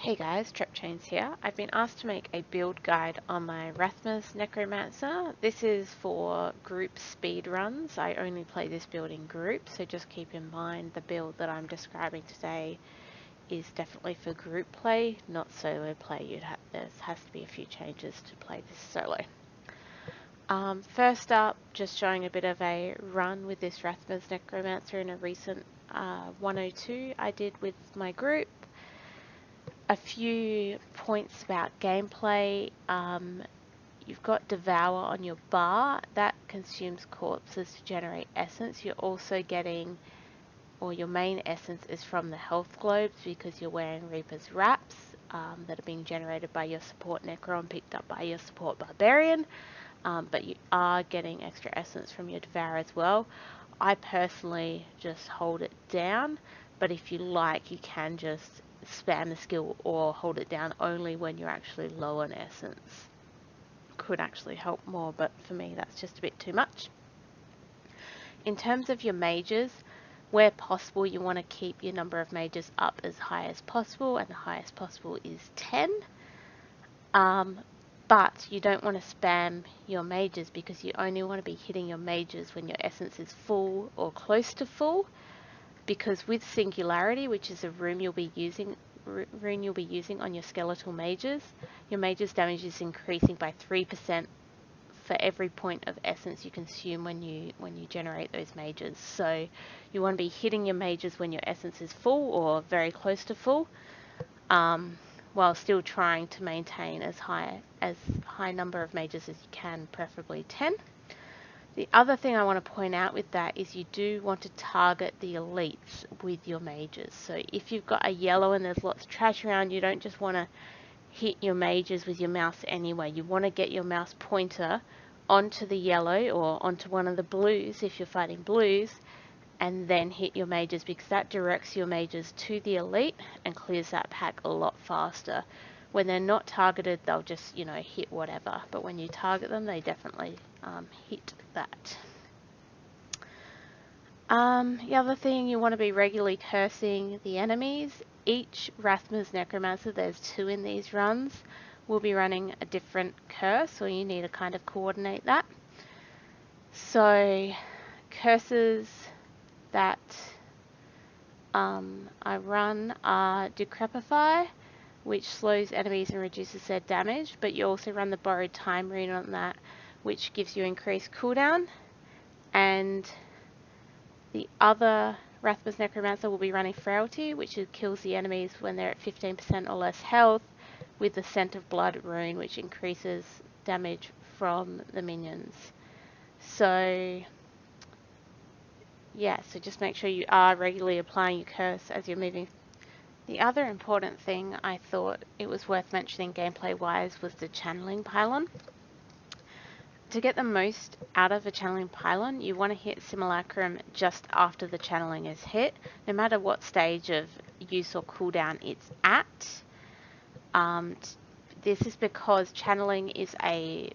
Hey guys, TrepChains here. I've been asked to make a build guide on my Rathma's Necromancer. This is for group speed runs. I only play this build in groups, so just keep in mind the build that I'm describing today is definitely for group play, not solo play. There has to be a few changes to play this solo. First up, just showing a bit of a run with this Rathma's Necromancer in a recent 102 I did with my group. A few points about gameplay. You've got Devour on your bar. That consumes corpses to generate essence. You're also getting, or your main essence is from the health globes because you're wearing Reaper's wraps that are being generated by your support Necro and picked up by your support Barbarian. But you are getting extra essence from your Devour as well. I personally just hold it down, but if you like, you can just spam the skill or hold it down only when you're actually low on essence. Could actually help more, but for me that's just a bit too much. In terms of your mages, where possible you want to keep your number of mages up as high as possible, and the highest possible is 10. But you don't want to spam your mages because you only want to be hitting your mages when your essence is full or close to full. Because with Singularity, which is a rune you'll be using on your skeletal mages, your mages damage is increasing by 3% for every point of essence you consume when you generate those mages. So you want to be hitting your mages when your essence is full or very close to full, while still trying to maintain as high number of mages as you can, preferably 10. The other thing I want to point out with that is you do want to target the elites with your mages. So if you've got a yellow and there's lots of trash around, you don't just want to hit your mages with your mouse anyway. You want to get your mouse pointer onto the yellow or onto one of the blues if you're fighting blues, and then hit your mages, because that directs your mages to the elite and clears that pack a lot faster. When they're not targeted, they'll just, hit whatever. But when you target them, they definitely hit that. The other thing, you want to be regularly cursing the enemies. Each Rathma's Necromancer, there's 2 in these runs, will be running a different curse, or you need to kind of coordinate that. So, curses that I run are Decrepify, which slows enemies and reduces their damage, but you also run the Borrowed Time rune on that, which gives you increased cooldown. And the other Rathma's Necromancer will be running Frailty, which kills the enemies when they're at 15% or less health, with the Scent of Blood rune, which increases damage from the minions. So just make sure you are regularly applying your curse as you're moving. The other important thing I thought it was worth mentioning gameplay-wise was the channeling pylon. To get the most out of a channeling pylon, you want to hit Simulacrum just after the channeling is hit, no matter what stage of use or cooldown it's at. This is because channeling is a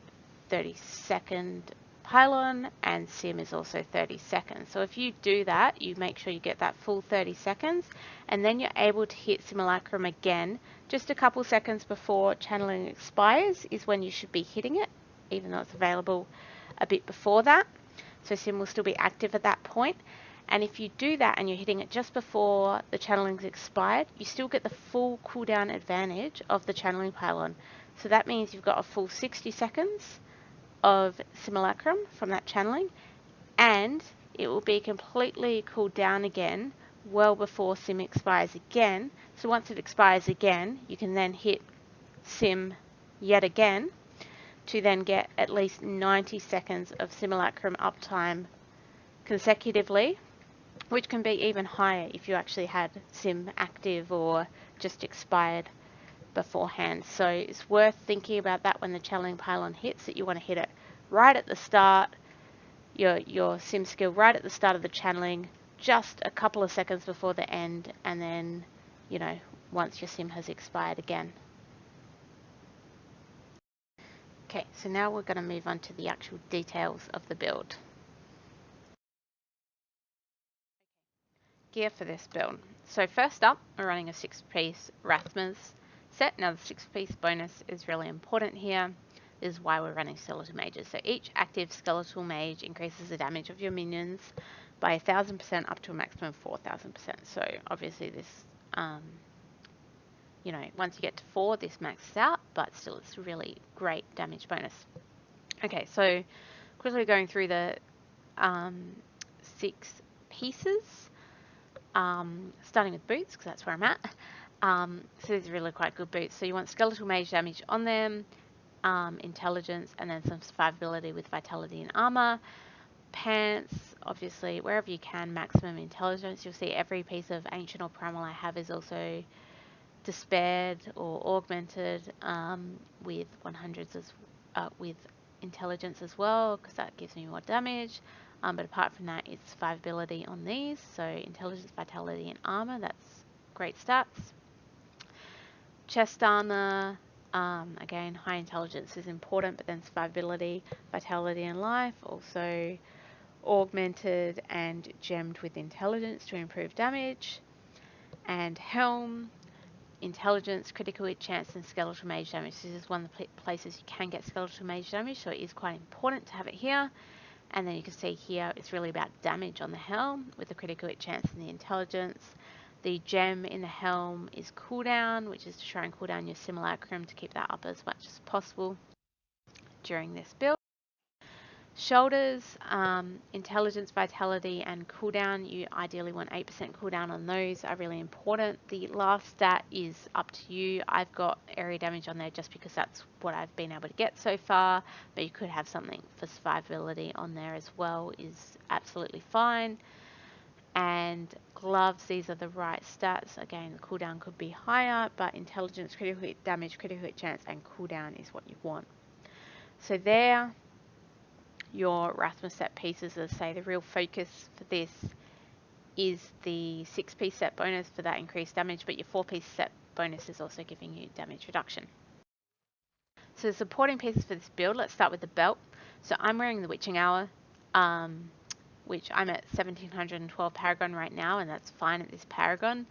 30-second pylon and sim is also 30 seconds. So if you do that, you make sure you get that full 30 seconds, and then you're able to hit Simulacrum again just a couple seconds before channeling expires is when you should be hitting it, even though it's available a bit before that. So sim will still be active at that point. And if you do that and you're hitting it just before the channeling's expired, you still get the full cooldown advantage of the channeling pylon. So that means you've got a full 60 seconds of Simulacrum from that channeling, and it will be completely cooled down again well before sim expires again. So once it expires again, you can then hit sim yet again to then get at least 90 seconds of Simulacrum uptime consecutively, which can be even higher if you actually had sim active or just expired beforehand. So it's worth thinking about that when the channeling pylon hits, that you want to hit it right at the start, your sim skill right at the start of the channeling, just a couple of seconds before the end, and then, once your sim has expired again. Okay, so now we're going to move on to the actual details of the build. Gear for this build. So first up, we're running a 6-piece Rathma's set. Now the 6-piece bonus is really important here. This is why we're running Skeletal Mages. So each active Skeletal Mage increases the damage of your minions by 1,000% up to a maximum of 4,000%. So obviously this, you know, once you get to 4, this maxes out, but still it's a really great damage bonus. Okay, so quickly going through the 6 pieces, starting with boots, because that's where I'm at. So these are really quite good boots. So you want Skeletal Mage damage on them, intelligence, and then some survivability with vitality and armor. Pants, obviously, wherever you can, maximum intelligence. You'll see every piece of ancient or primal I have is also despaired or augmented with 100s with intelligence as well, because that gives me more damage. But apart from that, it's survivability on these. So intelligence, vitality, and armor. That's great stats. Chest armor. Again, high intelligence is important, but then survivability, vitality, and life also augmented and gemmed with intelligence to improve damage. And helm, intelligence, critical hit chance, and skeletal mage damage. This is one of the places you can get skeletal mage damage, so it is quite important to have it here. And then you can see here it's really about damage on the helm with the critical hit chance and the intelligence. The gem in the helm is cooldown, which is to try and cool down your simulacrum to keep that up as much as possible during this build. Shoulders, intelligence, vitality, and cooldown. You ideally want 8% cooldown on those, are really important. The last stat is up to you. I've got area damage on there just because that's what I've been able to get so far, but you could have something for survivability on there as well, is absolutely fine. And gloves, these are the right stats. Again, the cooldown could be higher, but intelligence, critical hit damage, critical hit chance, and cooldown is what you want. So there, your Rathma set pieces. As I say, the real focus for this is the 6-piece set bonus for that increased damage, but your 4-piece set bonus is also giving you damage reduction. So the supporting pieces for this build, let's start with the belt. So I'm wearing the Witching Hour, which I'm at 1712 Paragon right now, and that's fine at this Paragon.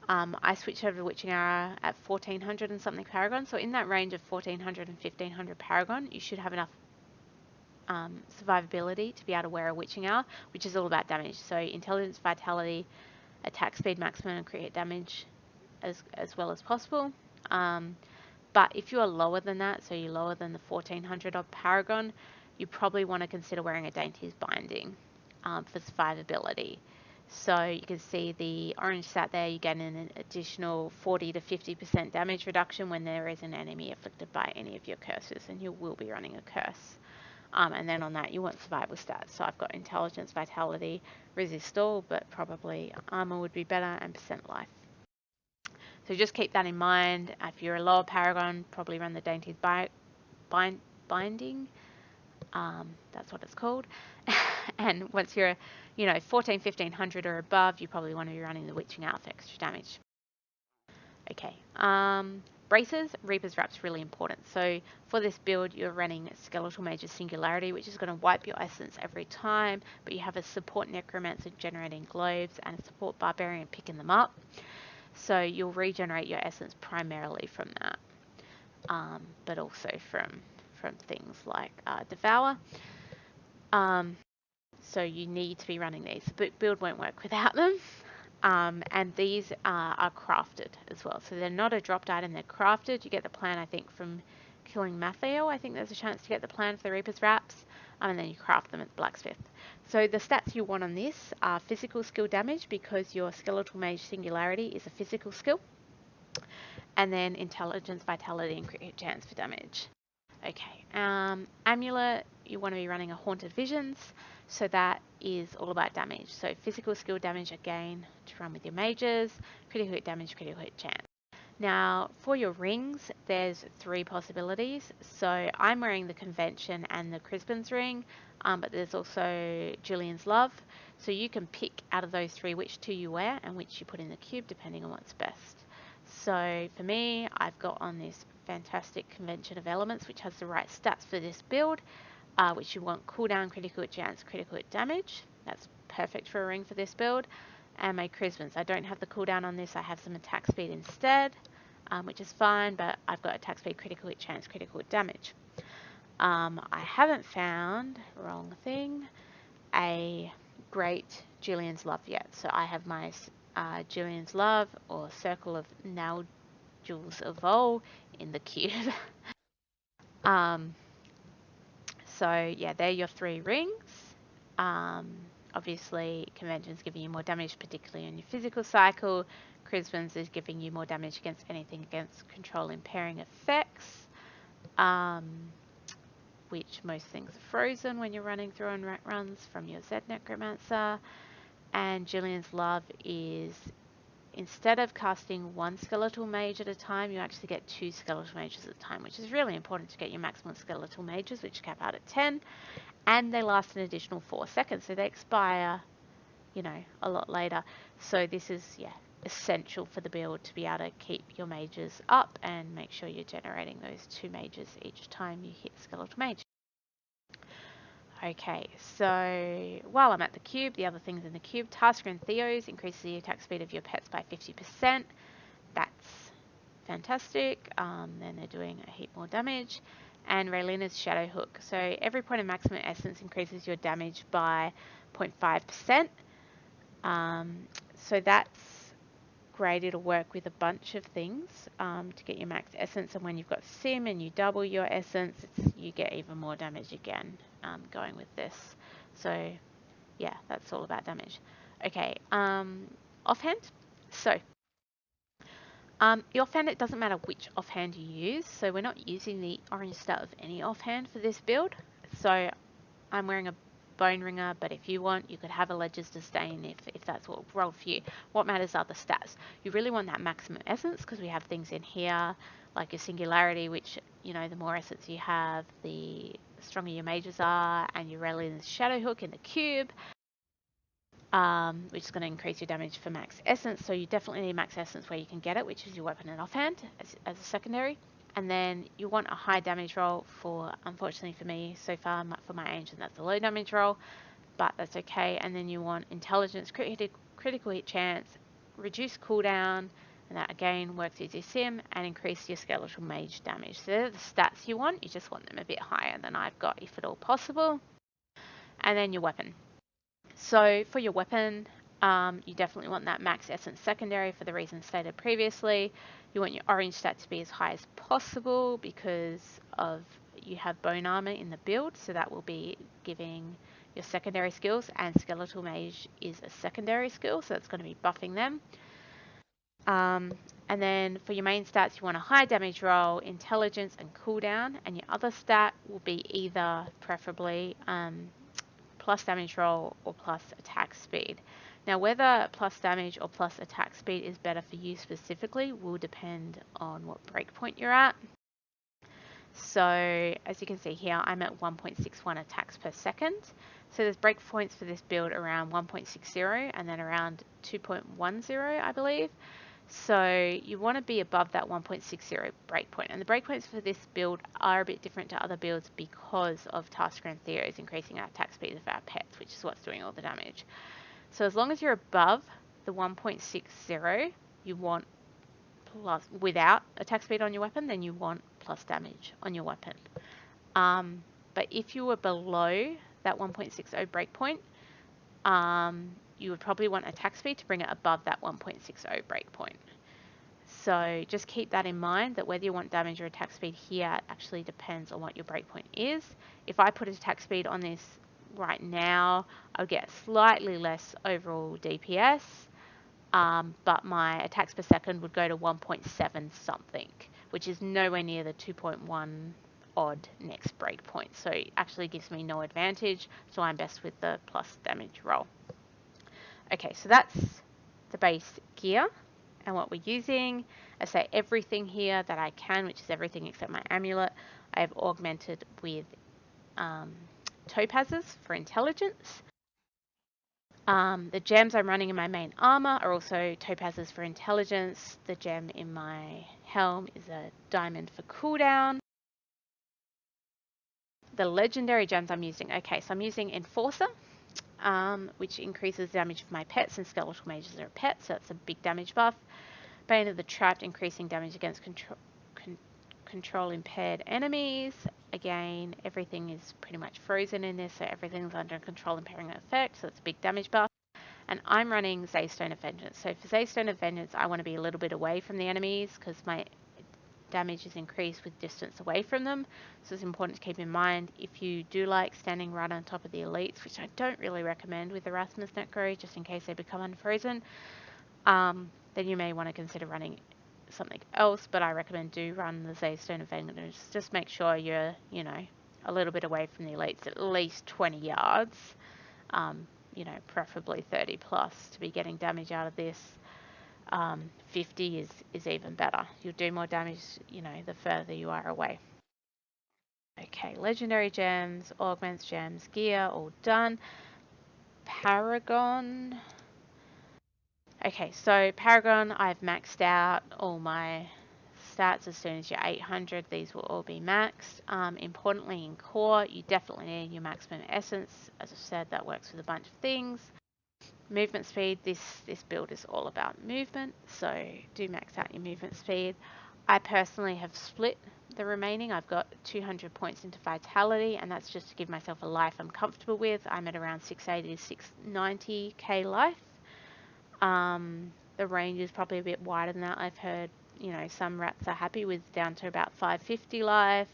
I switched over to Witching Hour at 1400 and something Paragon, so in that range of 1400 and 1500 Paragon, you should have enough survivability to be able to wear a Witching Hour, which is all about damage. So intelligence, vitality, attack speed maximum, and create damage as well as possible. But if you are lower than that, so you're lower than the 1400 of Paragon, you probably want to consider wearing a Dainty's Binding for survivability. So you can see the orange stat there, you get an additional 40 to 50% damage reduction when there is an enemy afflicted by any of your curses, and you will be running a curse. And then on that you want survival stats. So I've got intelligence, vitality, resist all, but probably armor would be better, and percent life. So just keep that in mind. If you're a lower Paragon, probably run the Dainty's Binding. That's what it's called. And once you're, 14, 1500 or above, you probably want to be running the Witching Hour for extra damage. Okay. Braces, Reaper's Wrap's really important. So for this build, you're running Skeletal Mage's Singularity, which is going to wipe your essence every time, but you have a support Necromancer generating globes and a support Barbarian picking them up. So you'll regenerate your essence primarily from that, but also from things like Devour. So you need to be running these. The build won't work without them. And these are crafted as well. So they're not a dropped item, they're crafted. You get the plan, I think, from killing Mathael. I think there's a chance to get the plan for the Reaper's Wraps. And then you craft them at the Blacksmith. So the stats you want on this are physical skill damage, because your Skeletal Mage Singularity is a physical skill. And then intelligence, vitality, and crit chance for damage. Okay, Amulet, you want to be running a Haunted Visions, so that is all about damage. So physical skill damage again to run with your mages, critical hit damage, critical hit chance. Now for your rings, there's 3 possibilities. So I'm wearing the Convention and the Crispin's ring, but there's also Julian's Love. So you can pick out of those 3 which 2 you wear and which you put in the cube depending on what's best. So for me, I've got on this fantastic Convention of Elements, which has the right stats for this build, which you want cooldown, critical hit chance, critical hit damage. That's perfect for a ring for this build. And my Crispins, I don't have the cooldown on this, I have some attack speed instead. which is fine, but I've got attack speed, critical hit chance, critical hit damage. I haven't found, wrong thing, a great Julian's Love yet. So I have my Julian's Love or Circle of Nodules of Vol in the cube. So yeah, they're your 3 rings. Obviously, Convention's giving you more damage, particularly on your physical cycle. Crisbin's is giving you more damage against anything against control impairing effects, which most things are frozen when you're running through on runs from your Z Necromancer. And Julian's Love is, instead of casting 1 skeletal mage at a time, you actually get 2 skeletal mages at a time, which is really important to get your maximum skeletal mages, which cap out at 10. And they last an additional 4 seconds, so they expire, you know, a lot later. So this is, yeah, essential for the build to be able to keep your mages up and make sure you're generating those 2 mages each time you hit skeletal mage. Okay, so while I'm at the cube, the other things in the cube, Tasker and Theo's increases the attack speed of your pets by 50%. That's fantastic. Then they're doing a heap more damage. And Raylina's Shadow Hook. So every point of maximum essence increases your damage by 0.5%. So that's great. It'll work with a bunch of things to get your max essence. And when you've got Sim and you double your essence, you get even more damage again going with this. So yeah, that's all about damage. Okay, offhand. So the offhand, it doesn't matter which offhand you use. So we're not using the orange stat of any offhand for this build. So I'm wearing a Bone Ringer, but if you want, you could have a Ledger's Disdain if that's what will roll for you. What matters are the stats. You really want that maximum essence because we have things in here like your Singularity, which, you know, the more essence you have, the stronger your mages are, and your Raylina's Shadow Hook in the cube, which is going to increase your damage for max essence. So you definitely need max essence where you can get it, which is your weapon and offhand as a secondary. And then you want a high damage roll for, unfortunately for me so far, for my ancient, that's a low damage roll, but that's okay. And then you want intelligence, critical hit chance, reduce cooldown, and that again works with your sim, and increase your skeletal mage damage. So they're the stats you want. You just want them a bit higher than I've got if at all possible. And then your weapon. So for your weapon, you definitely want that max essence secondary for the reasons stated previously. You want your orange stat to be as high as possible because of you have bone armor in the build, so that will be giving your secondary skills, and skeletal mage is a secondary skill, so it's going to be buffing them. And then for your main stats, you want a high damage roll, intelligence, and cooldown, and your other stat will be either preferably plus damage roll or plus attack speed. Now, whether plus damage or plus attack speed is better for you specifically will depend on what breakpoint you're at. So as you can see here, I'm at 1.61 attacks per second. So there's breakpoints for this build around 1.60 and then around 2.10, I believe. So you want to be above that 1.60 breakpoint. And the breakpoints for this build are a bit different to other builds because of Tasker and Theo's increasing our attack speed of our pets, which is what's doing all the damage. So as long as you're above the 1.60, you want plus, without attack speed on your weapon, then you want plus damage on your weapon. But if you were below that 1.60 breakpoint, you would probably want attack speed to bring it above that 1.60 breakpoint. So just keep that in mind, that whether you want damage or attack speed here actually depends on what your breakpoint is. If I put attack speed on this right now, I'll get slightly less overall DPS, but my attacks per second would go to 1.7 something, which is nowhere near the 2.1 odd next breakpoint. So it actually gives me no advantage, so I'm best with the plus damage roll. Okay, so that's the base gear and what we're using. I say everything here that I can, which is everything except my amulet, I have augmented with topazes for intelligence. The gems I'm running in my main armor are also topazes for intelligence. The gem in my helm is a diamond for cooldown. The legendary gems I'm using, okay, so I'm using Enforcer, which increases damage for my pets, and skeletal mages are a pet, so that's a big damage buff. Bane of the Trapped, increasing damage against control impaired enemies. Again, everything is pretty much frozen in this, so everything's under control impairing effect, so it's a big damage buff. And I'm running Zaystone of Vengeance. So for Zaystone of Vengeance, I want to be a little bit away from the enemies because my damage is increased with distance away from them. So it's important to keep in mind if you do like standing right on top of the elites, which I don't really recommend with the Rathma's Necro, just in case they become unfrozen, then you may want to consider running something else, but I recommend do run the Zaystone of Vengeance. Just make sure you're, you know, a little bit away from the elites, at least 20 yards, you know, preferably 30 plus to be getting damage out of this. 50 is even better. You'll do more damage, you know, the further you are away. Okay, legendary gems, augments, gems, gear, all done. Paragon. Okay, so Paragon, I've maxed out all my stats. As soon as you're 800, these will all be maxed. Importantly, in core, you definitely need your maximum essence. As I said, that works with a bunch of things. Movement speed, this build is all about movement, so do max out your movement speed. I personally have split the remaining. I've got 200 points into vitality, and that's just to give myself a life I'm comfortable with. I'm at around 680 to 690k life. The range is probably a bit wider than that. I've heard, you know, some rats are happy with down to about 550 life,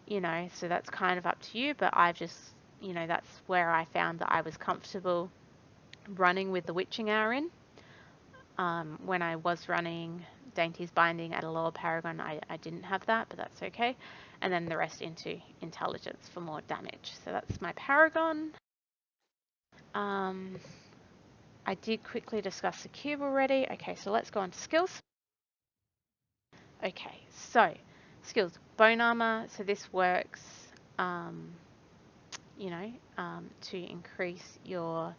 you know, so that's kind of up to you, but I've just, you know, that's where I found that I was comfortable running with the witching hour in. When I was running Dainty's Binding at a lower Paragon, I didn't have that, but that's okay. And then the rest into intelligence for more damage. So that's my Paragon. I did quickly discuss the cube already. Okay, so let's go on to skills. Okay, so skills. Bone armor. So this works, you know, to increase your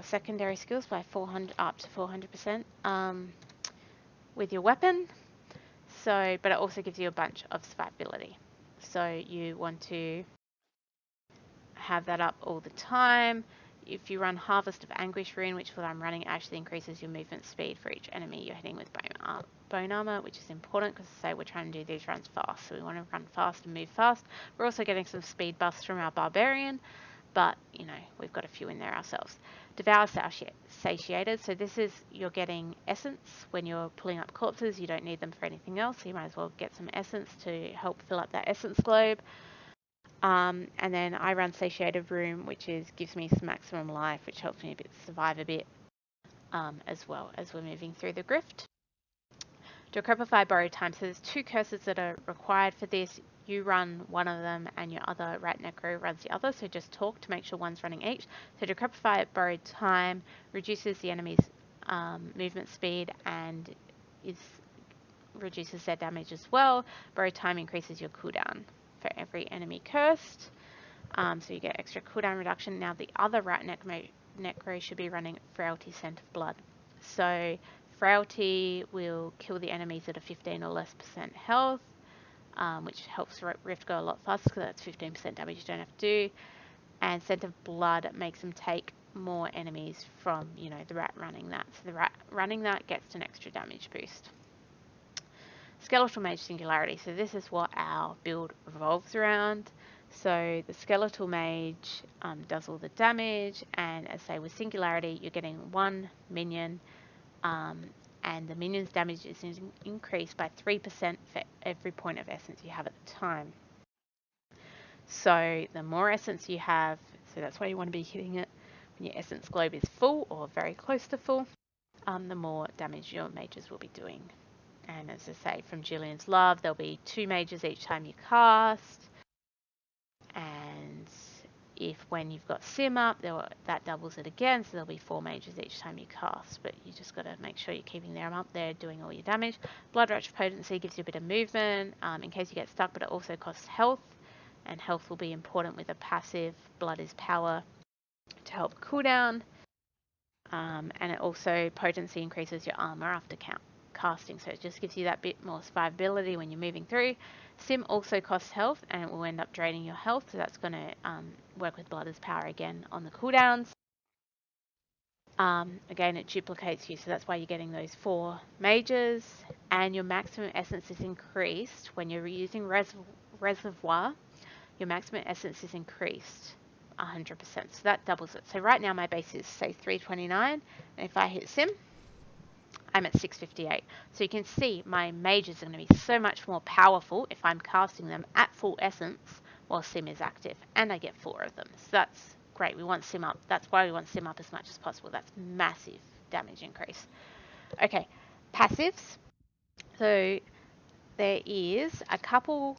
secondary skills by 400 up to 400% with your weapon. So, but it also gives you a bunch of survivability. So you want to have that up all the time. If you run Harvest of Anguish Rune, which is what I'm running, actually increases your movement speed for each enemy you're hitting with bone armor, which is important because, say, we're trying to do these runs fast, so we want to run fast and move fast. We're also getting some speed buffs from our Barbarian, but, you know, we've got a few in there ourselves. Devour Satiated, so this is, you're getting essence when you're pulling up corpses. You don't need them for anything else, so you might as well get some essence to help fill up that essence globe. And then I run Satiated Room, which gives me some maximum life, which helps me survive a bit, as well as we're moving through the Grift. Decrepify Borrowed Time. So there's 2 curses that are required for this. You run one of them and your other Rat Necro runs the other, so just talk to make sure one's running each. So Decrepify Borrowed Time reduces the enemy's movement speed and reduces their damage as well. Borrowed Time increases your cooldown for every enemy cursed, so you get extra cooldown reduction. Now the other Rat Necro should be running Frailty Scent of Blood. So Frailty will kill the enemies at a 15 or less % health, which helps Rift go a lot faster because that's 15% damage you don't have to do. And Scent of Blood makes them take more enemies from, you know, the rat running that. So the rat running that gets an extra damage boost. Skeletal Mage Singularity. So this is what our build revolves around. So the Skeletal Mage does all the damage, and as I say with Singularity, you're getting 1 minion, and the minion's damage is increased by 3% for every point of essence you have at the time. So the more essence you have, so that's why you want to be hitting it when your essence globe is full or very close to full, the more damage your mages will be doing. And as I say, from Julian's Love, there'll be 2 mages each time you cast. And if when you've got Sim up, that doubles it again, so there'll be 4 mages each time you cast. But you just got to make sure you're keeping them up there, doing all your damage. Blood Rush Potency gives you a bit of movement in case you get stuck, but it also costs health. And health will be important with a passive. Blood is power to help cooldown. And it also, potency increases your armor after casting, so it just gives you that bit more survivability when you're moving through. Sim also costs health, and it will end up draining your health, so that's going to work with Blood as power again on the cooldowns. Again, it duplicates you, so that's why you're getting those 4 mages, and your maximum essence is increased when you're using reservoir. Your maximum essence is increased 100%, so that doubles it. So right now my base is, say, 329, and if I hit sim, I'm at 658. So you can see my mages are going to be so much more powerful if I'm casting them at full essence while sim is active, and I get 4 of them. So that's great. We want sim up. That's why we want sim up as much as possible. That's massive damage increase. Okay, passives. So there is a couple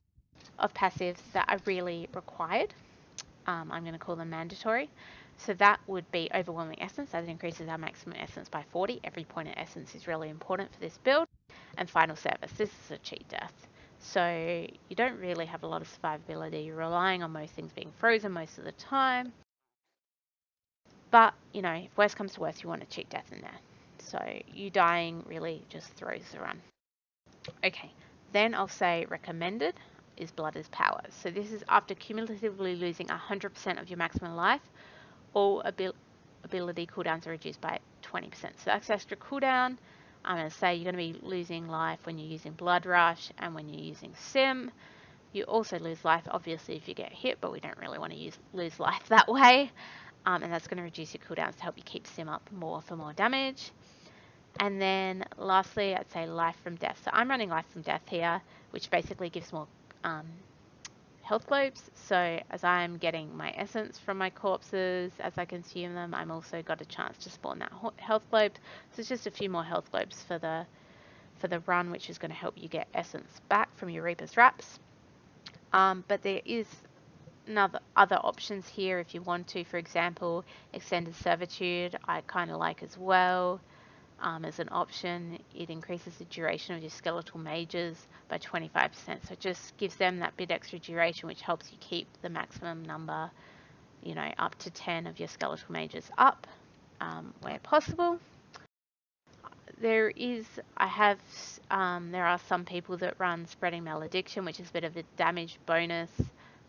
of passives that are really required. I'm going to call them mandatory. So that would be Overwhelming Essence. That increases our maximum essence by 40. Every point of essence is really important for this build. And Final Service. This is a cheat death. So you don't really have a lot of survivability. You're relying on most things being frozen most of the time. But, you know, if worst comes to worst, you want a cheat death in there. So you dying really just throws the run. Okay, then I'll say recommended is Blood is Power. So this is after cumulatively losing 100% of your maximum life, all ability cooldowns are reduced by 20%. So that's extra cooldown. I'm going to say you're going to be losing life when you're using Blood Rush and when you're using Sim. You also lose life, obviously, if you get hit, but we don't really want to lose life that way. And that's going to reduce your cooldowns to help you keep Sim up more for more damage. And then lastly, I'd say Life from Death. So I'm running Life from Death here, which basically gives more health globes. So as I'm getting my essence from my corpses, as I consume them, I'm also got a chance to spawn that health globe. So it's just a few more health globes for the run, which is going to help you get essence back from your Reaper's Wraps. But there is other options here if you want to. For example, Extended Servitude I kind of like as well. As an option, it increases the duration of your skeletal mages by 25%. So it just gives them that bit extra duration, which helps you keep the maximum number, you know, up to 10 of your skeletal mages up where possible. There are some people that run Spreading Malediction, which is a bit of a damage bonus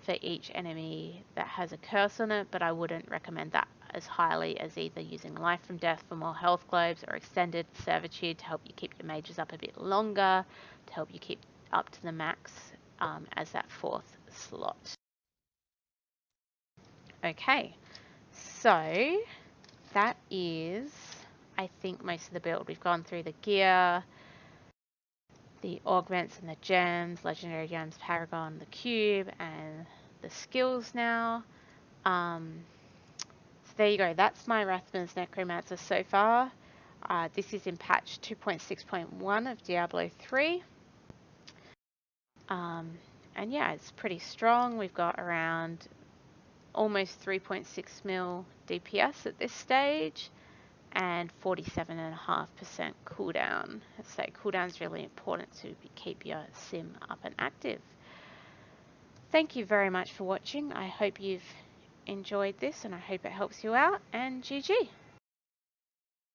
for each enemy that has a curse on it, but I wouldn't recommend that as highly as either using Life from Death for more health globes or Extended Servitude to help you keep your mages up a bit longer, to help you keep up to the max as that 4th slot. Okay, so that is, I think, most of the build. We've gone through the gear, the augments and the gems, legendary gems, paragon, the cube, and the skills now. So there you go. That's my Rathma's Necromancer so far. This is in patch 2.6.1 of Diablo 3. And yeah, it's pretty strong. We've got around almost 3.6 mil DPS at this stage and 47.5% cooldown. So cooldown is really important to keep your sim up and active. Thank you very much for watching. I hope you've enjoyed this and I hope it helps you out, and GG.